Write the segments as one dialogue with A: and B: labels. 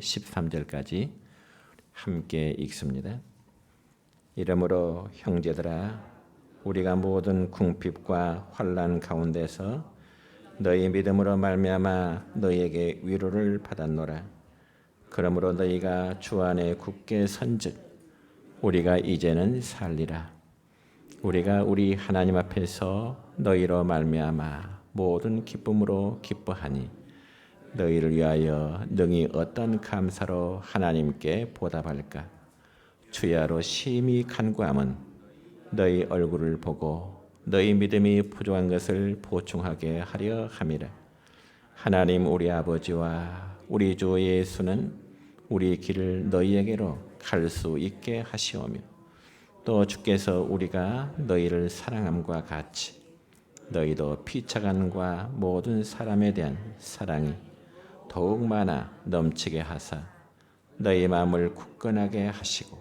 A: 13절까지 함께 읽습니다. 이러므로 형제들아, 우리가 모든 궁핍과 환난 가운데서 너희 믿음으로 말미암아 너희에게 위로를 받았노라. 그러므로 너희가 주 안에 굳게 선즉 우리가 이제는 살리라. 우리가 우리 하나님 앞에서 너희로 말미암아 모든 기쁨으로 기뻐하니 너희를 위하여 능히 어떤 감사로 하나님께 보답할까? 주야로 심히 간구함은 너희 얼굴을 보고 너희 믿음이 부족한 것을 보충하게 하려 함이라. 하나님 우리 아버지와 우리 주 예수는 우리 길을 너희에게로 갈 수 있게 하시오며 또 주께서 우리가 너희를 사랑함과 같이 너희도 피차간과 모든 사람에 대한 사랑이 더욱 많아 넘치게 하사 너희 마음을 굳건하게 하시고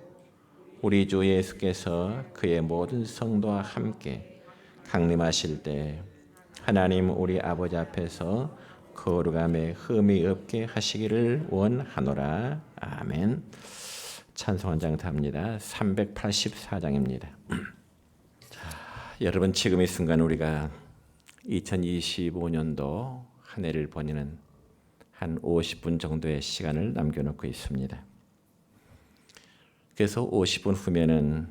A: 우리 주 예수께서 그의 모든 성도와 함께 강림하실 때 하나님 우리 아버지 앞에서 거룩함에 흠이 없게 하시기를 원하노라. 아멘. 찬송 한 장 답니다. 384장입니다. 여러분, 지금 이 순간 우리가 2025년도 한 해를 보내는 한 50분 정도의 시간을 남겨놓고 있습니다. 그래서 50분 후면은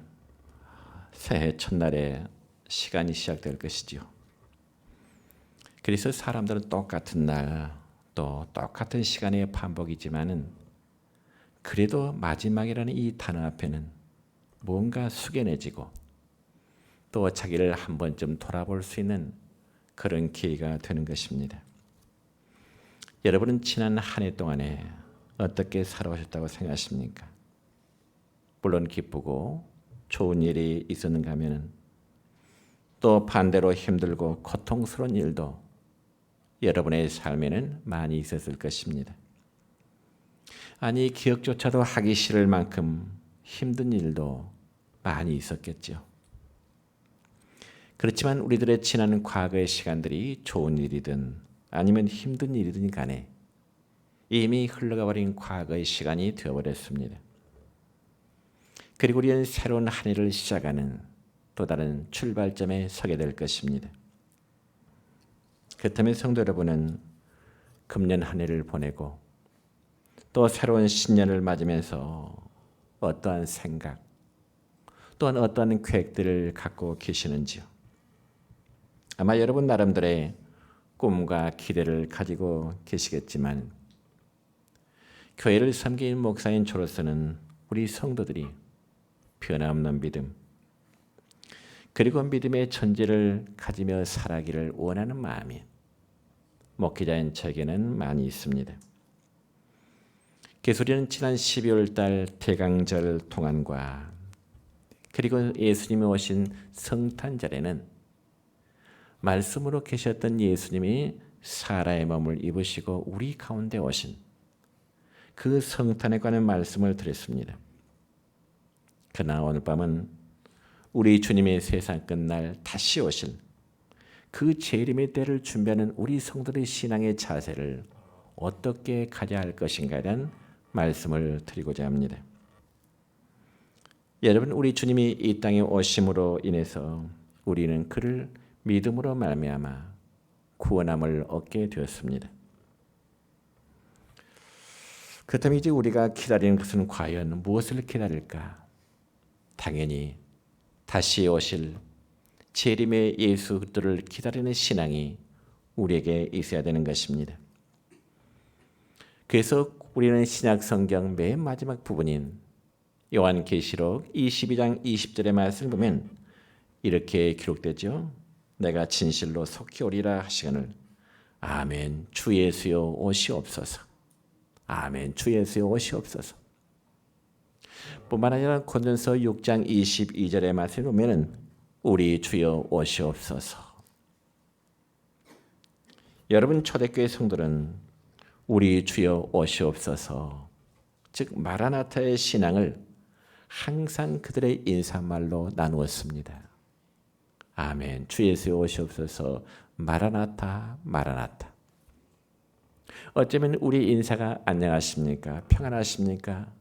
A: 새해 첫날에 시간이 시작될 것이죠. 그래서 사람들은 똑같은 날, 또 똑같은 시간의 반복이지만은 그래도 마지막이라는 이 단어 앞에는 뭔가 숙연해지고 또 자기를 한 번쯤 돌아볼 수 있는 그런 기회가 되는 것입니다. 여러분은 지난 한 해 동안에 어떻게 살아오셨다고 생각하십니까? 물론 기쁘고 좋은 일이 있었는가 하면은 또 반대로 힘들고 고통스러운 일도 여러분의 삶에는 많이 있었을 것입니다. 아니, 기억조차도 하기 싫을 만큼 힘든 일도 많이 있었겠죠. 그렇지만 우리들의 지난 과거의 시간들이 좋은 일이든 아니면 힘든 일이든 간에 이미 흘러가 버린 과거의 시간이 되어버렸습니다. 그리고 우리는 새로운 한 해를 시작하는 또 다른 출발점에 서게 될 것입니다. 그렇다면 성도 여러분은 금년 한 해를 보내고 또 새로운 신년을 맞으면서 어떠한 생각 또한 어떠한 계획들을 갖고 계시는지요? 아마 여러분 나름대로의 꿈과 기대를 가지고 계시겠지만 교회를 섬기는 목사인 저로서는 우리 성도들이 변함없는 믿음 그리고 믿음의 전제를 가지며 살아가기를 원하는 마음이 목회자인 저에게는 많이 있습니다. 그래서 우리는 지난 12월 달 대강절 동안과 그리고 예수님이 오신 성탄절에는 말씀으로 계셨던 예수님이 사라의 몸을 입으시고 우리 가운데 오신 그 성탄에 관한 말씀을 드렸습니다. 그러나 오늘 밤은 우리 주님의 세상 끝날 다시 오실 그 재림의 때를 준비하는 우리 성도의 신앙의 자세를 어떻게 가져야 할 것인가에 대한 말씀을 드리고자 합니다. 여러분, 우리 주님이 이 땅에 오심으로 인해서 우리는 그를 믿음으로 말미암아 구원함을 얻게 되었습니다. 그렇다면 이제 우리가 기다리는 것은 과연 무엇을 기다릴까? 당연히 다시 오실 재림의 예수 그리스도를 기다리는 신앙이 우리에게 있어야 되는 것입니다. 그래서 우리는 신약 성경 맨 마지막 부분인 요한계시록 22장 20절의 말씀을 보면 이렇게 기록되죠. 내가 진실로 속히 오리라 하시거늘 아멘 주 예수여 오시옵소서. 아멘 주 예수여 오시옵소서. 뿐만 아니라 고린도서 6장 22절의 말씀을 보면 우리 주여 오시옵소서. 여러분, 초대교회 성도는 우리 주여 오시옵소서, 즉 마라나타의 신앙을 항상 그들의 인사말로 나누었습니다. 아멘 주 예수여 오시옵소서. 마라나타 마라나타. 어쩌면 우리 인사가 안녕하십니까? 평안하십니까?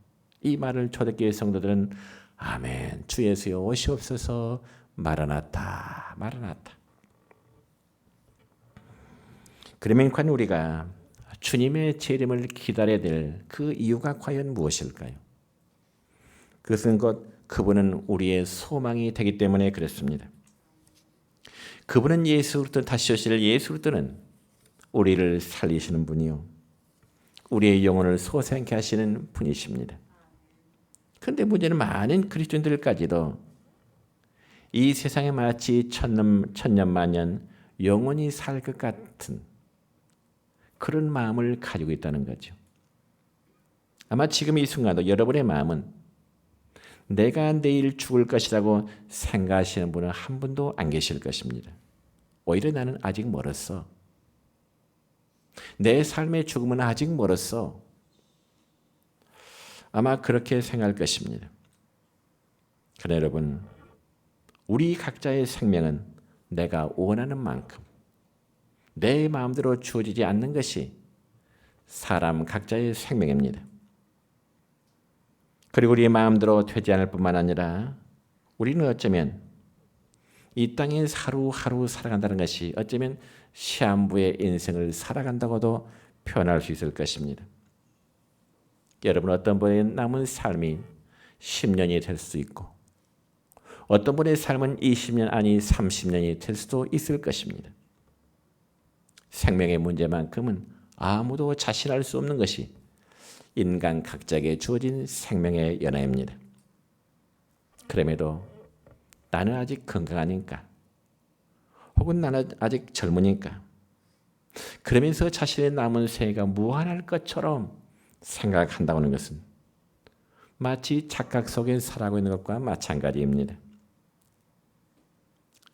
A: 이 말을 초대교회 성도들은 아멘, 주 예수여 오시옵소서, 마라나타, 마라나타. 그러면 과연 우리가 주님의 재림을 기다려야 될 그 이유가 과연 무엇일까요? 그것은 그분은 우리의 소망이 되기 때문에 그렇습니다. 그분은 예수 그리스도 다시 오실 예수 그리스도는 우리를 살리시는 분이요, 우리의 영혼을 소생케 하시는 분이십니다. 그런데 문제는 많은 그리스도인들까지도 이 세상에 마치 천년 만년 영원히 살 것 같은 그런 마음을 가지고 있다는 거죠. 아마 지금 이 순간도 여러분의 마음은 내가 내일 죽을 것이라고 생각하시는 분은 한 분도 안 계실 것입니다. 오히려 나는 아직 멀었어. 내 삶의 죽음은 아직 멀었어. 아마 그렇게 생각할 것입니다. 그러나 여러분, 우리 각자의 생명은 내가 원하는 만큼 내 마음대로 주어지지 않는 것이 사람 각자의 생명입니다. 그리고 우리의 마음대로 되지 않을 뿐만 아니라 우리는 어쩌면 이 땅에 하루하루 살아간다는 것이 어쩌면 시한부의 인생을 살아간다고도 표현할 수 있을 것입니다. 여러분, 어떤 분의 남은 삶이 10년이 될 수 있고 어떤 분의 삶은 20년 아니 30년이 될 수도 있을 것입니다. 생명의 문제만큼은 아무도 자신할 수 없는 것이 인간 각자에게 주어진 생명의 연화입니다. 그럼에도 나는 아직 건강하니까, 혹은 나는 아직 젊으니까, 그러면서 자신의 남은 생애가 무한할 것처럼 생각한다는 것은 마치 착각 속에 살아가고 있는 것과 마찬가지입니다.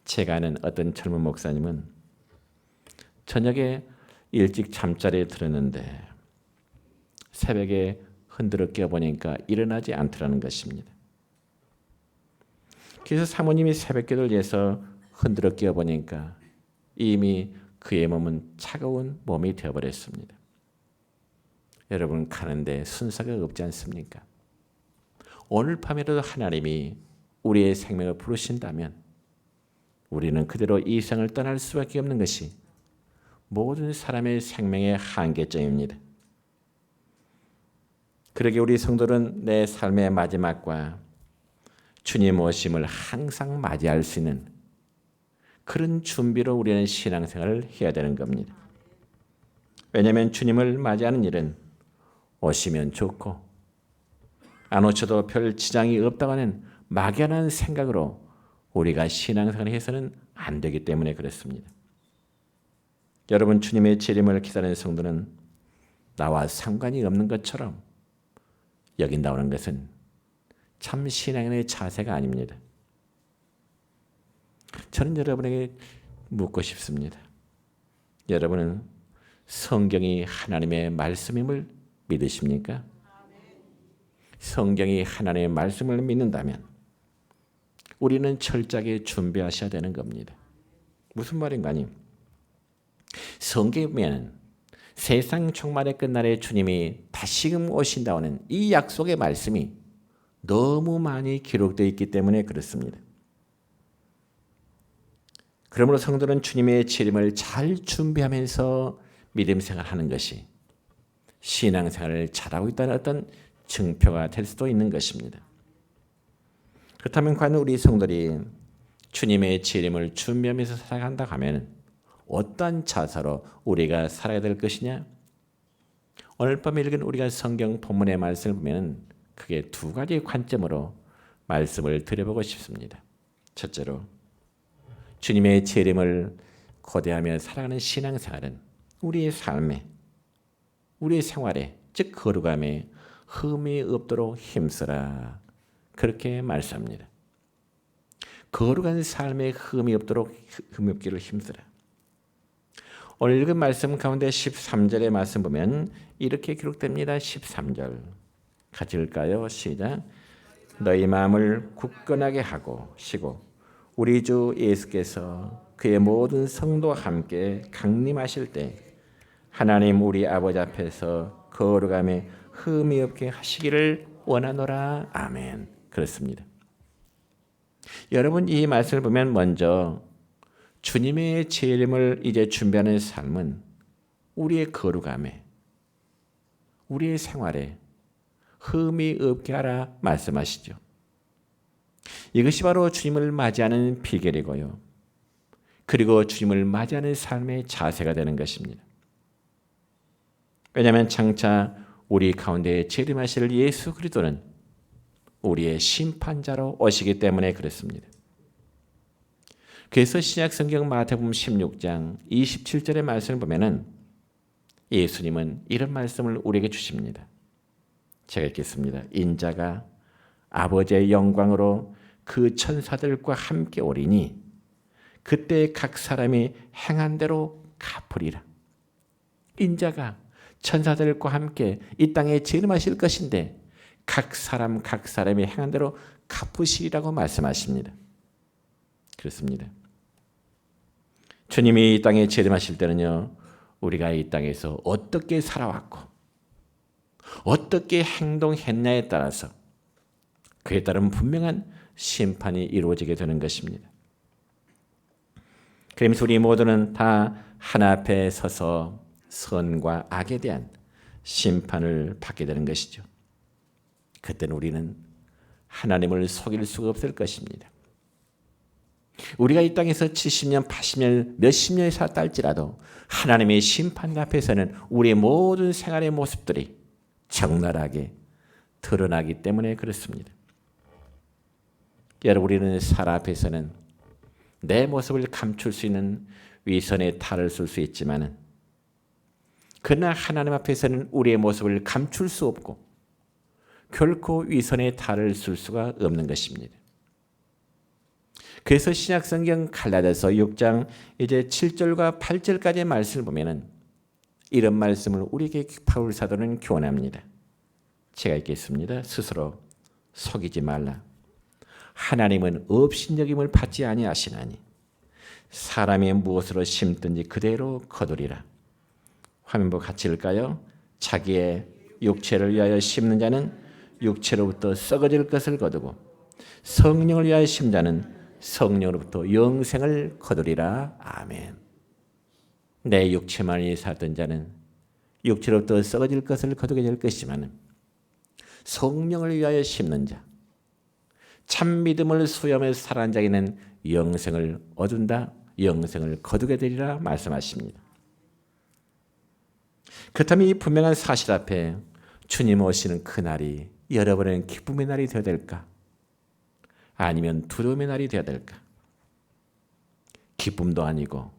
A: 제가 아는 어떤 젊은 목사님은 저녁에 일찍 잠자리에 들었는데 새벽에 흔들어 깨어보니까 일어나지 않더라는 것입니다. 그래서 사모님이 새벽기도를 위해서 흔들어 깨어보니까 이미 그의 몸은 차가운 몸이 되어버렸습니다. 여러분, 가는데 순서가 없지 않습니까? 오늘 밤에라도 하나님이 우리의 생명을 부르신다면 우리는 그대로 이 생을 떠날 수밖에 없는 것이 모든 사람의 생명의 한계점입니다. 그러게 우리 성도는 내 삶의 마지막과 주님 오심을 항상 맞이할 수 있는 그런 준비로 우리는 신앙생활을 해야 되는 겁니다. 왜냐하면 주님을 맞이하는 일은 오시면 좋고 안 오셔도 별 지장이 없다고 하는 막연한 생각으로 우리가 신앙생활을 해서는 안 되기 때문에 그렇습니다. 여러분, 주님의 재림을 기다리는 성도는 나와 상관이 없는 것처럼 여긴다는 것은 참 신앙의 자세가 아닙니다. 저는 여러분에게 묻고 싶습니다. 여러분은 성경이 하나님의 말씀임을 믿으십니까? 성경이 하나님의 말씀을 믿는다면 우리는 철저하게 준비하셔야 되는 겁니다. 무슨 말인가 하니, 성경에 보면 세상 종말의 끝날에 주님이 다시금 오신다는 이 약속의 말씀이 너무 많이 기록되어 있기 때문에 그렇습니다. 그러므로 성도는 주님의 재림을 잘 준비하면서 믿음 생활하는 것이 신앙생활을 잘하고 있다는 어떤 증표가 될 수도 있는 것입니다. 그렇다면 과연 우리 성도들이 주님의 재림을 준비하면서 살아간다 하면 어떠한 자세로 우리가 살아야 될 것이냐? 오늘 밤에 읽은 우리가 성경 본문의 말씀을 보면 크게 두 가지 관점으로 말씀을 드려보고 싶습니다. 첫째로, 주님의 재림을 고대하며 살아가는 신앙생활은 우리의 삶에, 우리의 생활에, 즉 거룩함에 흠이 없도록 힘쓰라, 그렇게 말씀합니다. 거룩한 삶에 흠이 없도록 흠이 없기를 힘쓰라. 오늘 읽은 말씀 가운데 13절의 말씀 보면 이렇게 기록됩니다. 13절 같이 읽을까요? 시작. 너희 마음을 굳건하게 하고 쉬고 우리 주 예수께서 그의 모든 성도와 함께 강림하실 때 하나님 우리 아버지 앞에서 거룩함에 흠이 없게 하시기를 원하노라. 아멘. 그렇습니다. 여러분 이 말씀을 보면 먼저 주님의 재림을 이제 준비하는 삶은 우리의 거룩함에 우리의 생활에 흠이 없게 하라 말씀하시죠. 이것이 바로 주님을 맞이하는 비결이고요. 그리고 주님을 맞이하는 삶의 자세가 되는 것입니다. 왜냐하면 장차 우리 가운데 재림하실 예수 그리스도는 우리의 심판자로 오시기 때문에 그렇습니다. 그래서 신약 성경 마태복음 16장 27절의 말씀을 보면은 예수님은 이런 말씀을 우리에게 주십니다. 제가 읽겠습니다. 인자가 아버지의 영광으로 그 천사들과 함께 오리니 그때 각 사람이 행한 대로 갚으리라. 인자가 천사들과 함께 이 땅에 재림하실 것인데 각 사람이 행한 대로 갚으시리라고 말씀하십니다. 그렇습니다. 주님이 이 땅에 재림하실 때는요, 우리가 이 땅에서 어떻게 살아왔고 어떻게 행동했냐에 따라서 그에 따른 분명한 심판이 이루어지게 되는 것입니다. 그러면서 우리 모두는 다 하나 앞에 서서 선과 악에 대한 심판을 받게 되는 것이죠. 그때는 우리는 하나님을 속일 수가 없을 것입니다. 우리가 이 땅에서 70년, 80년, 몇십 년이 살았다 할지라도 하나님의 심판 앞에서는 우리의 모든 생활의 모습들이 적나라하게 드러나기 때문에 그렇습니다. 여러분, 우리는 사람 앞에서는 내 모습을 감출 수 있는 위선의 탈을 쓸 수 있지만 그러나 하나님 앞에서는 우리의 모습을 감출 수 없고 결코 위선의 탈을 쓸 수가 없는 것입니다. 그래서 신약성경 갈라디아서 6장 이제 7절과 8절까지의 말씀을 보면은 이런 말씀을 우리에게 바울 사도는 교훈합니다. 제가 읽겠습니다. 스스로 속이지 말라. 하나님은 업신여김을 받지 아니하시나니 사람이 무엇으로 심든지 그대로 거두리라. 화면 보고 같이 읽을까요? 자기의 육체를 위하여 심는 자는 육체로부터 썩어질 것을 거두고 성령을 위하여 심는 자는 성령으로부터 영생을 거두리라. 아멘. 내 육체만이 살던 자는 육체로부터 썩어질 것을 거두게 될 것이지만 성령을 위하여 심는 자, 참 믿음을 수여하며 살아난 자에게는 영생을 얻은다, 영생을 거두게 되리라 말씀하십니다. 그렇다면 이 분명한 사실 앞에 주님 오시는 그날이 여러분의 기쁨의 날이 되어야 될까? 아니면 두려움의 날이 되어야 될까? 기쁨도 아니고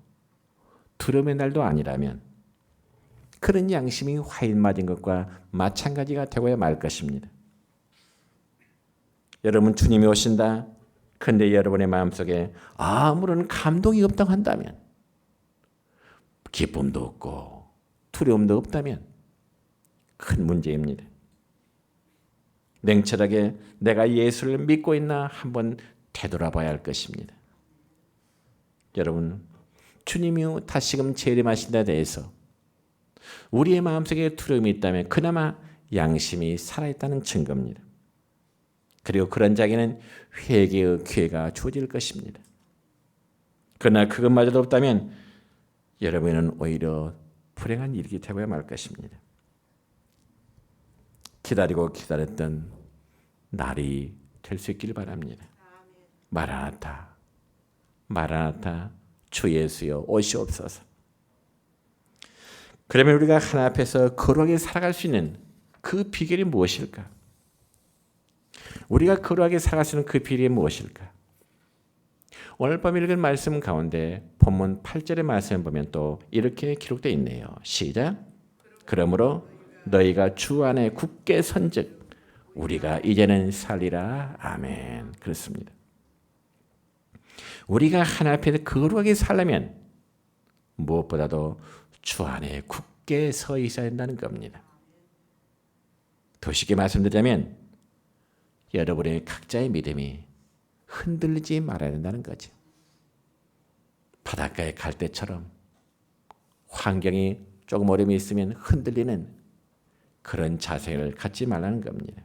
A: 두려움의 날도 아니라면 그런 양심이 화인 맞은 것과 마찬가지가 되고야 말 것입니다. 여러분, 주님이 오신다. 그런데 여러분의 마음속에 아무런 감동이 없다고 한다면, 기쁨도 없고 두려움도 없다면 큰 문제입니다. 냉철하게 내가 예수를 믿고 있나 한번 되돌아봐야 할 것입니다. 여러분, 주님이 다시금 재림하신 데 대해서 우리의 마음속에 두려움이 있다면 그나마 양심이 살아있다는 증거입니다. 그리고 그런 자에게는 회개의 기회가 주어질 것입니다. 그러나 그것마저도 없다면 여러분은 오히려 불행한 일이 되고야 말 것입니다. 기다리고 기다렸던 날이 될 수 있기를 바랍니다. 마라나타, 마라나타, 주 예수여 오시옵소서. 그러면 우리가 하나 앞에서 거룩하게 살아갈 수 있는 그 비결이 무엇일까? 우리가 거룩하게 살아갈 수 있는 그 비결이 무엇일까? 오늘 밤 읽은 말씀 가운데 본문 8절의 말씀을 보면 또 이렇게 기록되어 있네요. 시작. 그러므로 너희가 주 안에 굳게 선즉 우리가 이제는 살리라. 아멘. 그렇습니다. 우리가 하나 앞에 거룩하게 살려면 무엇보다도 주 안에 굳게 서 있어야 한다는 겁니다. 더 쉽게 말씀드리자면 여러분의 각자의 믿음이 흔들리지 말아야 된다는 거죠. 바닷가에 갈 때처럼 환경이 조금 어려움이 있으면 흔들리는 그런 자세를 갖지 말라는 겁니다.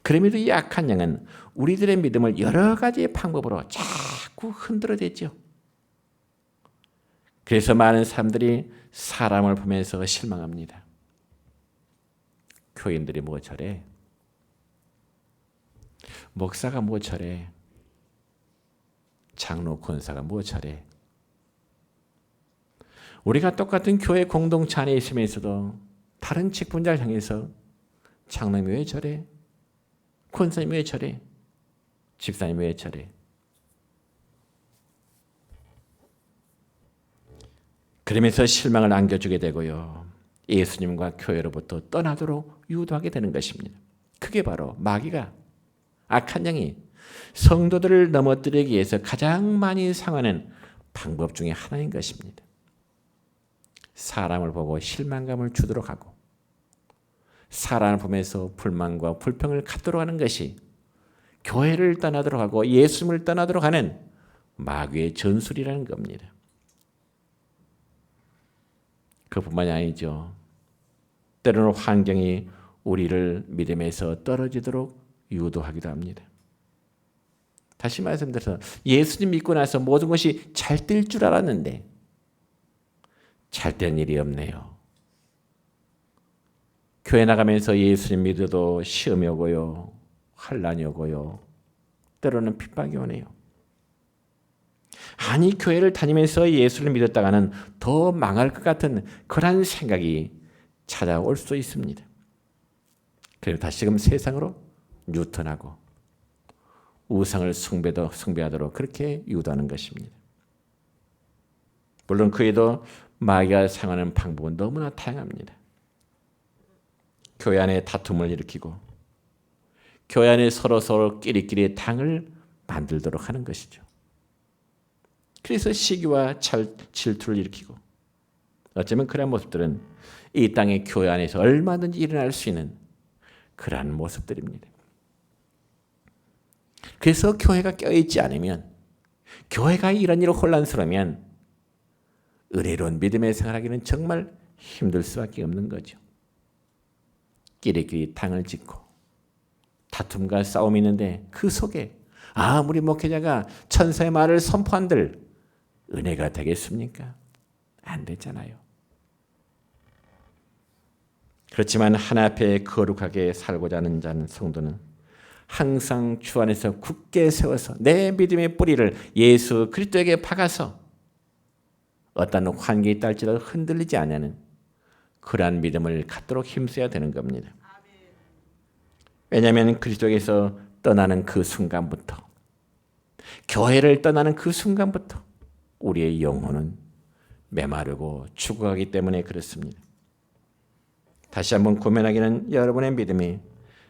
A: 그럼에도 이 악한 영은 우리들의 믿음을 여러 가지의 방법으로 자꾸 흔들어댔죠. 그래서 많은 사람들이 사람을 보면서 실망합니다. 교인들이 뭐 저래? 목사가 뭐 저래? 장로 권사가 뭐 저래? 우리가 똑같은 교회 공동체 안에 있으면서도 다른 직분자를 향해서 장로님이 왜 저래? 권사님이 왜 저래? 집사님이 왜 저래? 그러면서 실망을 안겨주게 되고요. 예수님과 교회로부터 떠나도록 유도하게 되는 것입니다. 그게 바로 마귀가, 악한 영이 성도들을 넘어뜨리기 위해서 가장 많이 사용하는 방법 중에 하나인 것입니다. 사람을 보고 실망감을 주도록 하고 사람을 보면서 불만과 불평을 갖도록 하는 것이 교회를 떠나도록 하고 예수님을 떠나도록 하는 마귀의 전술이라는 겁니다. 그뿐만이 아니죠. 때로는 환경이 우리를 믿음에서 떨어지도록 유도하기도 합니다. 다시 말씀드려서 예수님 믿고 나서 모든 것이 잘 될 줄 알았는데 잘 된 일이 없네요. 교회 나가면서 예수님 믿어도 시험이 오고요. 환난이 오고요. 때로는 핍박이 오네요. 아니 교회를 다니면서 예수를 믿었다가는 더 망할 것 같은 그런 생각이 찾아올 수도 있습니다. 그리고 다시금 세상으로 유턴하고 우상을 숭배하도록 그렇게 유도하는 것입니다. 물론 그에도 마귀가 사용하는 방법은 너무나 다양합니다. 교회 안에 다툼을 일으키고 교회 안에 서로 끼리끼리 당을 만들도록 하는 것이죠. 그래서 시기와 질투를 일으키고 어쩌면 그런 모습들은 이 땅의 교회 안에서 얼마든지 일어날 수 있는 그러한 모습들입니다. 그래서 교회가 껴있지 않으면, 교회가 이런 일로 혼란스러우면 은혜로운 믿음의 생활하기는 정말 힘들 수밖에 없는 거죠. 끼리끼리 당을 짓고 다툼과 싸움이 있는데 그 속에 아무리 목회자가 천사의 말을 선포한들 은혜가 되겠습니까? 안 되잖아요. 그렇지만 하나 앞에 거룩하게 살고자 하는 자는 성도는 항상 주 안에서 굳게 세워서 내 믿음의 뿌리를 예수 그리스도에게 박아서 어떤 환경이 있달지라도 흔들리지 않는 그러한 믿음을 갖도록 힘써야 되는 겁니다. 왜냐하면 그리스도에게서 떠나는 그 순간부터, 교회를 떠나는 그 순간부터 우리의 영혼은 메마르고 죽어가기 때문에 그렇습니다. 다시 한번 고면하기는 여러분의 믿음이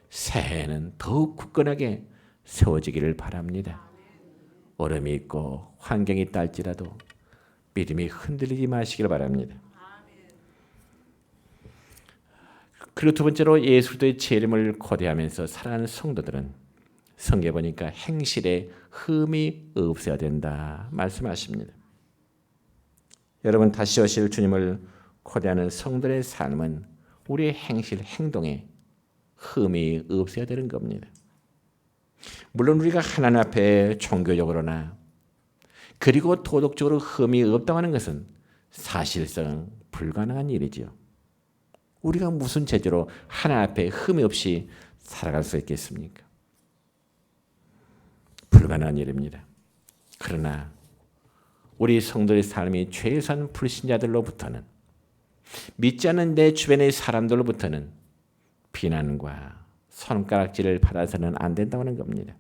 A: 새해에는 더욱 굳건하게 세워지기를 바랍니다. 얼음이 있고 환경이 있다 할지라도 믿음이 흔들리지 마시길 바랍니다. 그리고 두 번째로 예수의 재림을 고대하면서 살아가는 성도들은 성경에 보니까 행실에 흠이 없어야 된다 말씀하십니다. 여러분 다시 오실 주님을 고대하는 성도의 삶은 우리의 행실, 행동에 흠이 없어야 되는 겁니다. 물론 우리가 하나님 앞에 종교적으로나 그리고 도덕적으로 흠이 없다고 하는 것은 사실상 불가능한 일이지요. 우리가 무슨 죄로 하나님 앞에 흠이 없이 살아갈 수 있겠습니까? 불가능한 일입니다. 그러나 우리 성도의 삶이 최소한 불신자들로부터는, 믿지 않는 내 주변의 사람들로부터는 비난과 손가락질을 받아서는 안 된다고 하는 겁니다.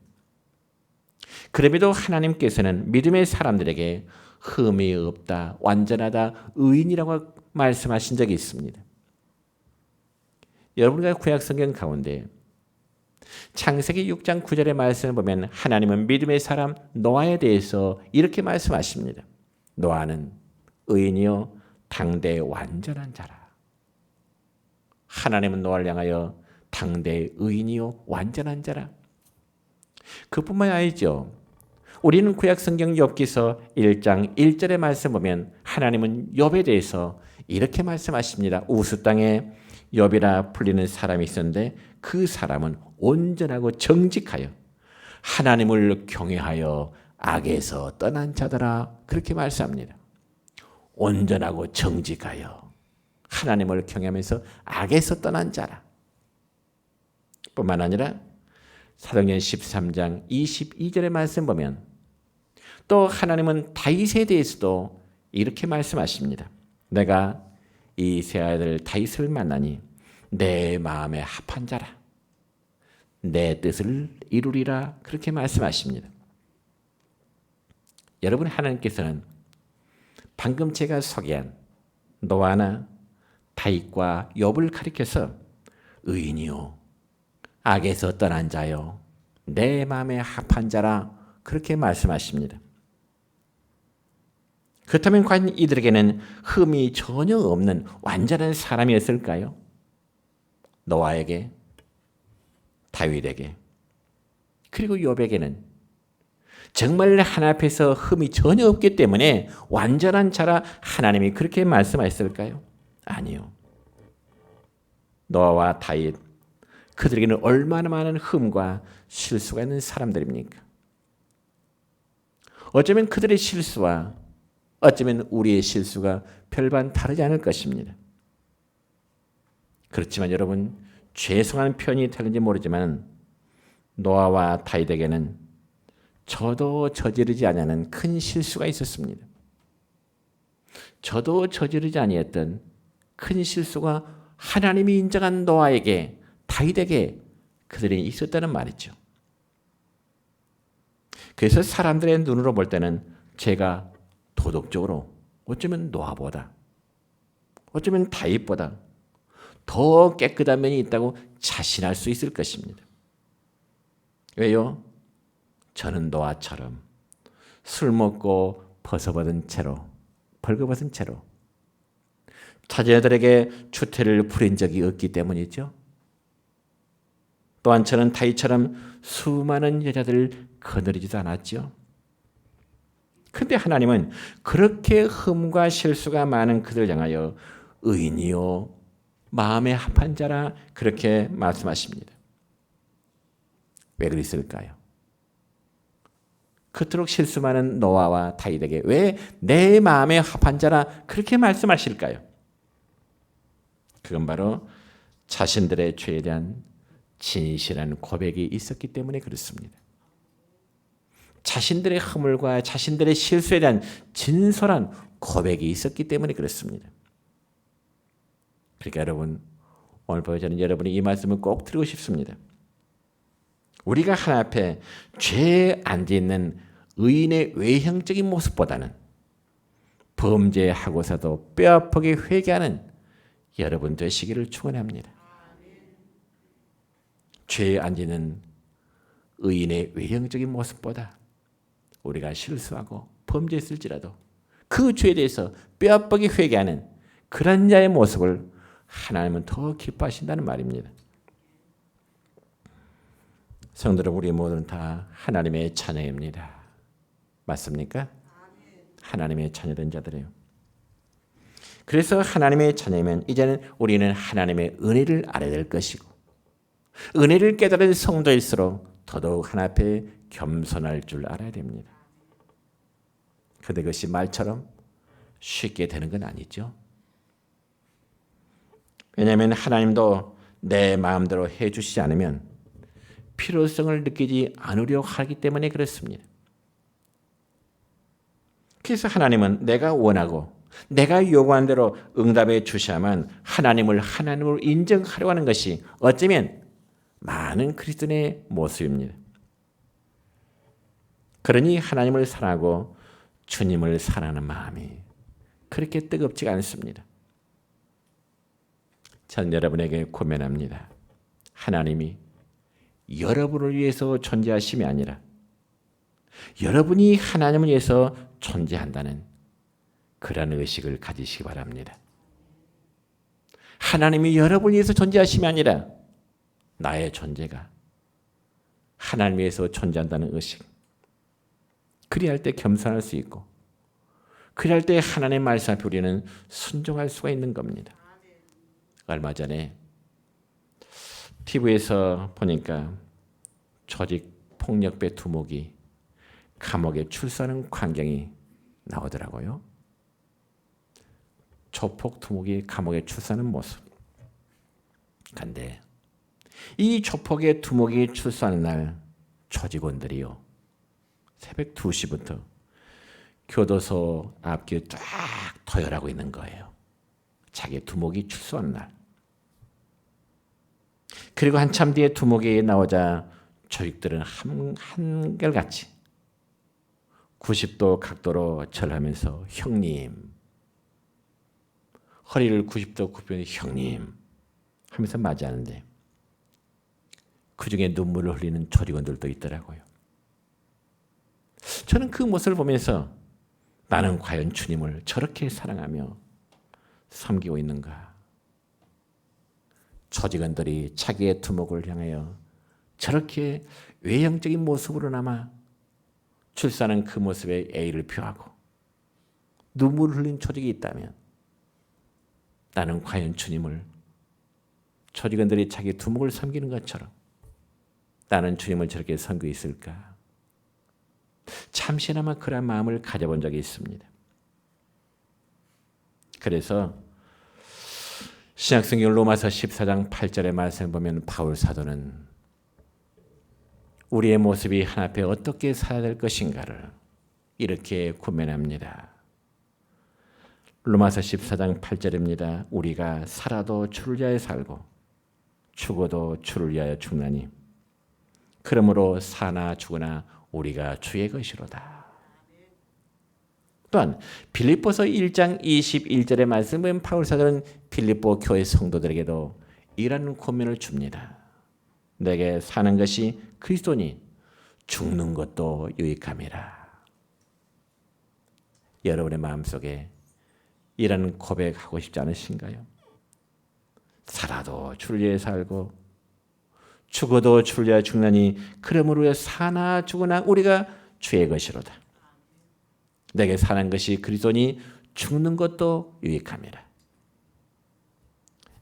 A: 그럼에도 하나님께서는 믿음의 사람들에게 흠이 없다, 완전하다, 의인이라고 말씀하신 적이 있습니다. 여러분과 구약성경 가운데 창세기 6장 9절의 말씀을 보면 하나님은 믿음의 사람 노아에 대해서 이렇게 말씀하십니다. 노아는 의인이요 당대 완전한 자라. 하나님은 노아를 향하여 당대 의인이요 완전한 자라. 그뿐만이 아니죠. 우리는 구약성경 욥기서 1장 1절의 말씀 보면 하나님은 욥에 대해서 이렇게 말씀하십니다. 우스 땅에 욥이라 불리는 사람이 있었는데 그 사람은 온전하고 정직하여 하나님을 경외하여 악에서 떠난 자더라. 그렇게 말씀합니다. 온전하고 정직하여 하나님을 경외하면서 악에서 떠난 자라. 뿐만 아니라 사도행전 13장 22절의 말씀 보면 또 하나님은 다윗에 대해서도 이렇게 말씀하십니다. 내가 이 세 아들 다윗을 만나니 내 마음에 합한 자라. 내 뜻을 이루리라. 그렇게 말씀하십니다. 여러분, 하나님께서는 방금 제가 소개한 노아나 다윗과 욥을 가리켜서 의인이요 악에서 떠난 자요 내 마음에 합한 자라 그렇게 말씀하십니다. 그렇다면 과연 이들에게는 흠이 전혀 없는 완전한 사람이었을까요? 노아에게, 다윗에게, 그리고 욥에게는 정말 하나님 앞에서 흠이 전혀 없기 때문에 완전한 자라 하나님이 그렇게 말씀하셨을까요? 아니요. 노아와 다윗, 그들에게는 얼마나 많은 흠과 실수가 있는 사람들입니까? 어쩌면 그들의 실수와 어쩌면 우리의 실수가 별반 다르지 않을 것입니다. 그렇지만 여러분, 죄송한 표현이 되는지 모르지만 노아와 다윗에게는 저도 저지르지 아니하는 큰 실수가 있었습니다. 저도 저지르지 아니했던 큰 실수가 하나님이 인정한 노아에게, 다윗에게 그들이 있었다는 말이죠. 그래서 사람들의 눈으로 볼 때는 제가 도덕적으로 어쩌면 노아보다, 어쩌면 다윗보다 더 깨끗한 면이 있다고 자신할 수 있을 것입니다. 왜요? 저는 노아처럼 술 먹고 벌거벗은 채로 자녀들에게 추태를 부린 적이 없기 때문이죠. 또한 저는 다윗처럼 수많은 여자들을 거느리지도 않았죠. 그런데 하나님은 그렇게 흠과 실수가 많은 그들을 향하여 의인이요 마음에 합한 자라 그렇게 말씀하십니다. 왜 그랬을까요? 그토록 실수 많은 노아와 다윗에게 왜 내 마음에 합한 자라 그렇게 말씀하실까요? 그건 바로 자신들의 죄에 대한 진실한 고백이 있었기 때문에 그렇습니다. 자신들의 허물과 자신들의 실수에 대한 진솔한 고백이 있었기 때문에 그렇습니다. 그러니까 여러분, 오늘 저는 여러분이 이 말씀을 꼭 드리고 싶습니다. 우리가 하나님 앞에 죄에 안 짓는 의인의 외형적인 모습보다는 범죄하고서도 뼈아프게 회개하는 여러분 되시기를 축원합니다. 죄에 안 짓는 의인의 외형적인 모습보다 우리가 실수하고 범죄했을지라도 그 죄에 대해서 뼈아프게 회개하는 그런 자의 모습을 하나님은 더 기뻐하신다는 말입니다. 성도들, 우리 모두는 다 하나님의 자녀입니다. 맞습니까? 하나님의 자녀된 자들이에요. 그래서 하나님의 자녀면 이제는 우리는 하나님의 은혜를 알아야 될 것이고 은혜를 깨달은 성도일수록 더더욱 하나님 앞에 겸손할 줄 알아야 됩니다. 그런데 그것이 말처럼 쉽게 되는 건 아니죠. 왜냐하면 하나님도 내 마음대로 해주시지 않으면 필요성을 느끼지 않으려 하기 때문에 그렇습니다. 그래서 하나님은 내가 원하고 내가 요구한 대로 응답해 주셔야만 하나님을 인정하려고 하는 것이 어쩌면 많은 그리스도인의 모습입니다. 그러니 하나님을 사랑하고 주님을 사랑하는 마음이 그렇게 뜨겁지가 않습니다. 전 여러분에게 고면합니다. 하나님이 여러분을 위해서 존재하심이 아니라 여러분이 하나님을 위해서 존재한다는 그런 의식을 가지시기 바랍니다. 하나님이 여러분을 위해서 존재하심이 아니라 나의 존재가 하나님 위해서 존재한다는 의식. 그리할 때 겸손할 수 있고 그럴 때 하나님의 말씀 앞에 우리는 순종할 수가 있는 겁니다. 얼마 전에 TV에서 보니까 조직 폭력배 두목이 감옥에 출소하는 광경이 나오더라고요. 조폭 두목이 감옥에 출소하는 모습. 그런데 이 조폭의 두목이 출소하는 날 조직원들이요, 새벽 2시부터 교도소 앞길 쫙 도열하고 있는 거예요. 자기 두목이 출소하는 날. 그리고 한참 뒤에 두목이 나오자 조직들은 한결같이 90도 각도로 절하면서 형님, 허리를 90도 굽히면서 형님 하면서 맞이하는데 그중에 눈물을 흘리는 조직원들도 있더라고요. 저는 그 모습을 보면서 나는 과연 주님을 저렇게 사랑하며 섬기고 있는가? 조직원들이 자기의 두목을 향하여 저렇게 외형적인 모습으로나마 출산한 그 모습에 애를 표하고 눈물을 흘린 조직이 있다면 나는 과연 주님을 조직원들이 자기 두목을 섬기는 것처럼 나는 주님을 저렇게 섬기고 있을까? 잠시나마 그런 마음을 가져본 적이 있습니다. 그래서 신약성경 로마서 14장 8절의 말씀을 보면 바울 사도는 우리의 모습이 하나님 앞에 어떻게 살아야 될 것인가를 이렇게 고민합니다. 로마서 14장 8절입니다. 우리가 살아도 주를 위하여 살고 죽어도 주를 위하여 죽나니 그러므로 사나 죽으나 우리가 주의 것이로다. 또한 빌립보서 1장 21절의 말씀은 바울 사도는 빌립보 교회 성도들에게도 이런 고민을 줍니다. 내게 사는 것이 그리스도니 죽는 것도 유익함이라. 여러분의 마음속에 이런 고백하고 싶지 않으신가요? 살아도 주를 위해 살고 죽어도 주를 위하여 죽나니 그러므로 사나 죽으나 우리가 주의 것이로다. 내게 사는 것이 그리스도니 죽는 것도 유익함이라.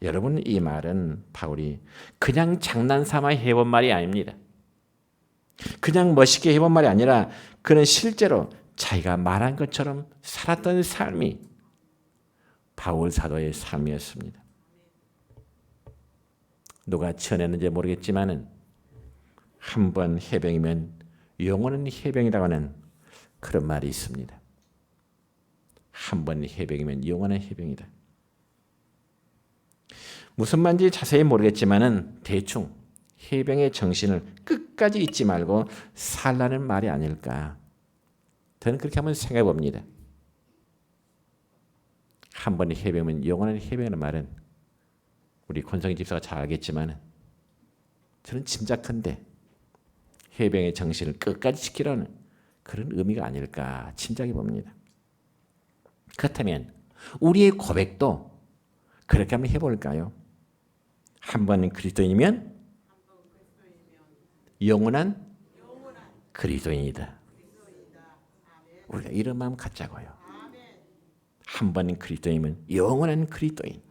A: 여러분, 이 말은 바울이 그냥 장난삼아 해본 말이 아닙니다. 그냥 멋있게 해본 말이 아니라 그는 실제로 자기가 말한 것처럼 살았던 삶이 바울 사도의 삶이었습니다. 누가 지어냈는지 모르겠지만 한 번 해병이면 영원한 해병이라고 하는 그런 말이 있습니다. 한 번 해병이면 영원한 해병이다. 무슨 말인지 자세히 모르겠지만 대충 해병의 정신을 끝까지 잊지 말고 살라는 말이 아닐까. 저는 그렇게 한번 생각해 봅니다. 한 번 해병이면 영원한 해병이라는 말은 우리 권성희 집사가 잘 알겠지만 저는 짐작한데 해병의 정신을 끝까지 지키라는 그런 의미가 아닐까 짐작해 봅니다. 그렇다면 우리의 고백도 그렇게 한번 해볼까요? 한 번 그리스도인이면 영원한 그리스도인이다. 우리가 이런 마음 갖자고요. 한 번 그리스도인이면 영원한 그리스도인.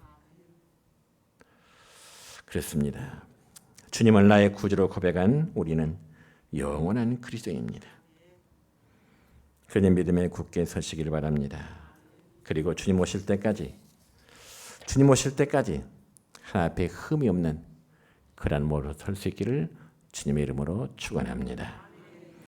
A: 그렇습니다. 주님을 나의 구주로 고백한 우리는 영원한 그리스도인입니다. 그런 믿음에 굳게 서시기를 바랍니다. 그리고 주님 오실 때까지 하나님 앞에 흠이 없는 그런 모습으로 설 수 있기를 주님의 이름으로 축원합니다.